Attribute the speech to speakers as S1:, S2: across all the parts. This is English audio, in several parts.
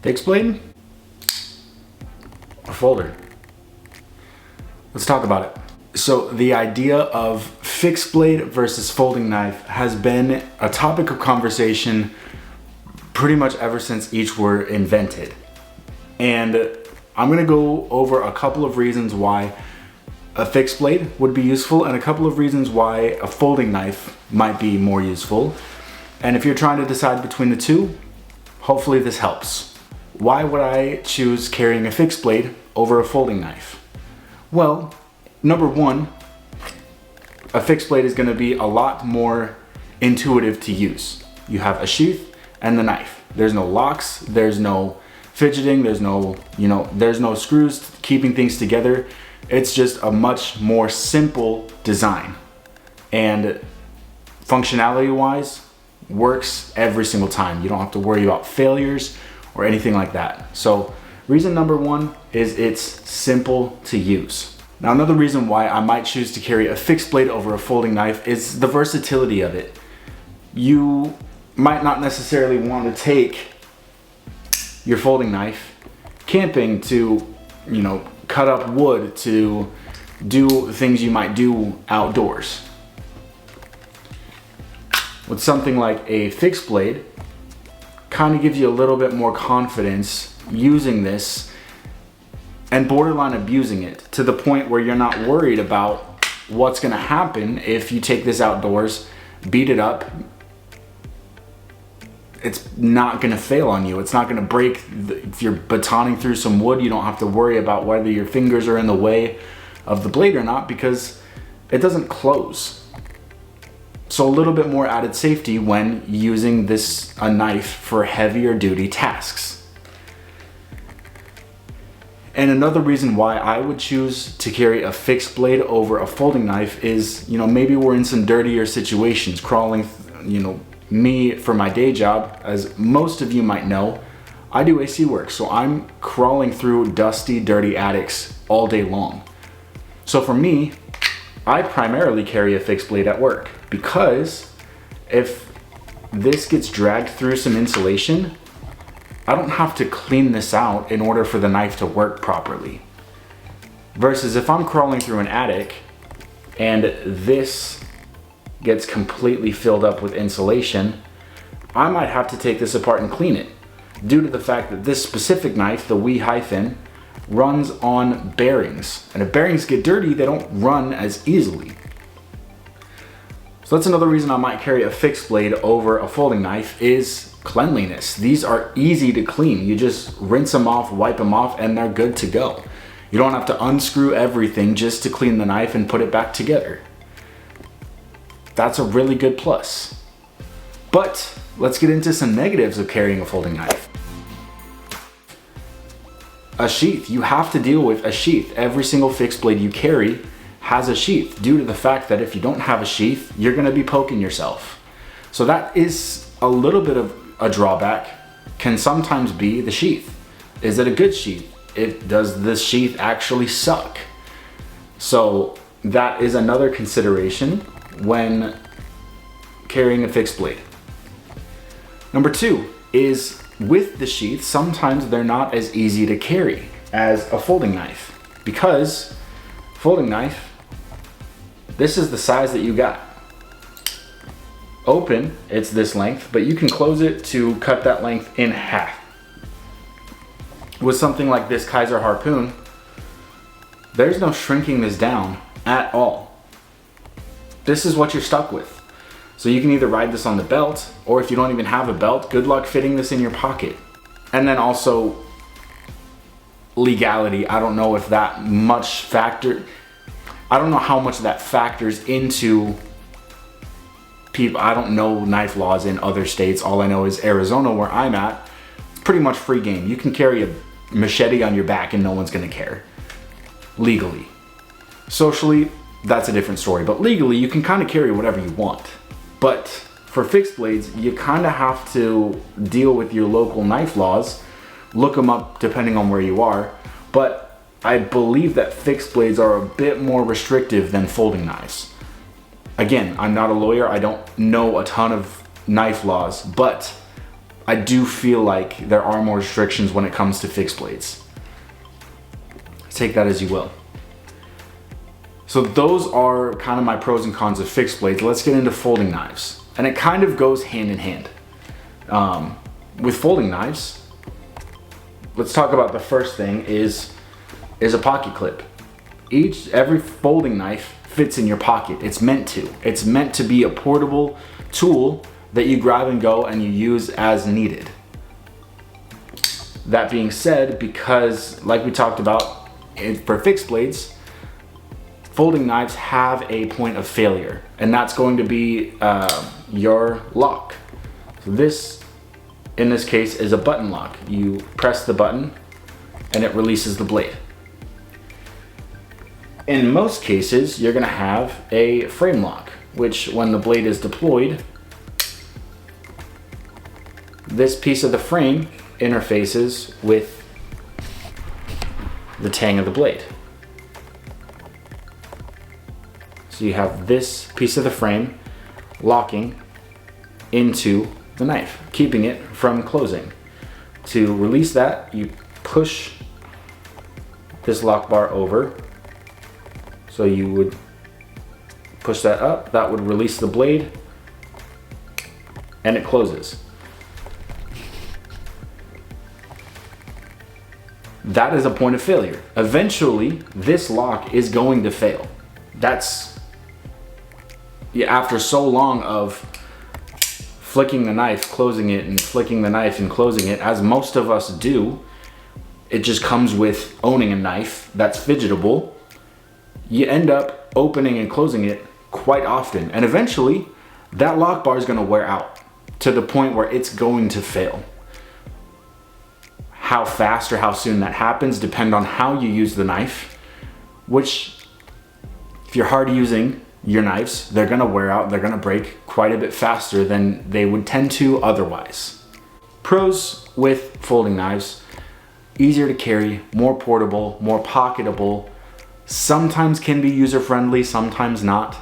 S1: Fixed blade or folder? Let's talk about it. So the idea of fixed blade versus folding knife has been a topic of conversation pretty much ever since each were invented. And I'm gonna go over a couple of reasons why a fixed blade would be useful and a couple of reasons why a folding knife might be more useful. And if you're trying to decide between the two, hopefully this helps. Why would I choose carrying a fixed blade over a folding knife? Well, number one, a fixed blade is going to be a lot more intuitive to use. You have a sheath and the knife. There's no locks, there's no fidgeting, there's no screws keeping things together. It's just a much more simple design. And functionality wise, works every single time. You don't have to worry about failures or anything like that. So reason number one is it's simple to use. Now another reason why I might choose to carry a fixed blade over a folding knife is the versatility of it. You might not necessarily want to take your folding knife camping to, cut up wood, to do things you might do outdoors. With something like a fixed blade, kind of gives you a little bit more confidence using this and borderline abusing it to the point where you're not worried about what's going to happen if you take this outdoors, beat it up. It's not going to fail on you. It's not going to break. If you're batoning through some wood, you don't have to worry about whether your fingers are in the way of the blade or not because it doesn't close. So a little bit more added safety when using a knife for heavier duty tasks. And another reason why I would choose to carry a fixed blade over a folding knife is, maybe we're in some dirtier situations, crawling, me for my day job, as most of you might know, I do AC work. So I'm crawling through dusty, dirty attics all day long. So for me, I primarily carry a fixed blade at work because if this gets dragged through some insulation, I don't have to clean this out in order for the knife to work properly. Versus if I'm crawling through an attic and this gets completely filled up with insulation, I might have to take this apart and clean it due to the fact that this specific knife, the Wee hyphen, runs on bearings, and if bearings get dirty, they don't run as easily. So that's another reason I might carry a fixed blade over a folding knife is cleanliness. These are easy to clean. You just rinse them off, wipe them off, and they're good to go. You don't have to unscrew everything just to clean the knife and put it back together. That's a really good plus. But let's get into some negatives of carrying a folding knife. A sheath. You have to deal with a sheath. Every single fixed blade you carry has a sheath due to the fact that if you don't have a sheath, you're going to be poking yourself. So that is a little bit of a drawback. Can sometimes be the sheath. Is it a good sheath? Does this sheath actually suck? So that is another consideration when carrying a fixed blade. Number two is with the sheath, sometimes they're not as easy to carry as a folding knife because folding knife, this is the size that you got. Open, it's this length, but you can close it to cut that length in half. With something like this Kaiser harpoon, there's no shrinking this down at all. This is what you're stuck with. So you can either ride this on the belt, or if you don't even have a belt, good luck fitting this in your pocket. And then also legality. I don't know if that much I don't know how much that factors into people. I don't know knife laws in other states. All I know is Arizona, where I'm at, it's pretty much free game. You can carry a machete on your back and no one's gonna care. Legally. Socially, that's a different story. But legally, you can kind of carry whatever you want. But for fixed blades, you kind of have to deal with your local knife laws, look them up depending on where you are. But I believe that fixed blades are a bit more restrictive than folding knives. Again, I'm not a lawyer, I don't know a ton of knife laws, but I do feel like there are more restrictions when it comes to fixed blades. Take that as you will. So those are kind of my pros and cons of fixed blades. Let's get into folding knives. And it kind of goes hand in hand. With folding knives, let's talk about the first thing is a pocket clip. Every folding knife fits in your pocket. It's meant to. It's meant to be a portable tool that you grab and go and you use as needed. That being said, because like we talked about, for fixed blades, folding knives have a point of failure, and that's going to be your lock. So this, in this case, is a button lock. You press the button and it releases the blade. In most cases, you're gonna have a frame lock, which when the blade is deployed, this piece of the frame interfaces with the tang of the blade. So you have this piece of the frame locking into the knife, keeping it from closing. To release that, you push this lock bar over. So you would push that up, that would release the blade, and it closes. That is a point of failure. Eventually, this lock is going to fail. That's, after so long of flicking the knife, closing it, and flicking the knife and closing it, as most of us do, it just comes with owning a knife that's fidgetable. You end up opening and closing it quite often. And eventually, that lock bar is gonna wear out to the point where it's going to fail. How fast or how soon that happens depend on how you use the knife, which if you're hard using your knives, they're gonna wear out, they're gonna break quite a bit faster than they would tend to otherwise. Pros with folding knives: easier to carry, more portable, more pocketable, sometimes can be user-friendly, sometimes not.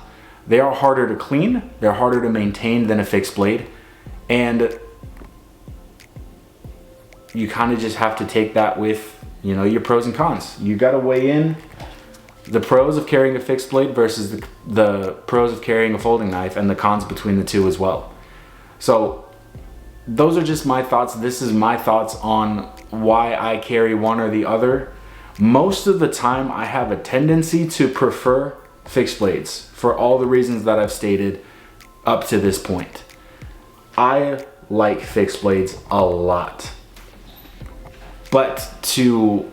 S1: They are harder to clean, they're harder to maintain than a fixed blade, and you kind of just have to take that with, your pros and cons. You got to weigh in the pros of carrying a fixed blade versus the pros of carrying a folding knife, and the cons between the two as well. So those are just my thoughts. This is my thoughts on why I carry one or the other. Most of the time I have a tendency to prefer fixed blades for all the reasons that I've stated up to this point. I like fixed blades a lot. But to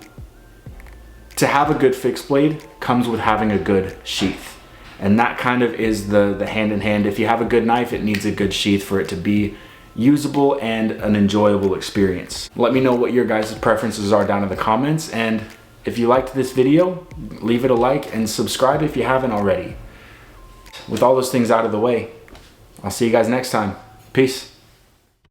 S1: have a good fixed blade comes with having a good sheath. And that kind of is the hand in hand. If you have a good knife, it needs a good sheath for it to be usable and an enjoyable experience. Let me know what your guys' preferences are down in the comments. And if you liked this video, leave it a like and subscribe if you haven't already. With all those things out of the way, I'll see you guys next time. Peace.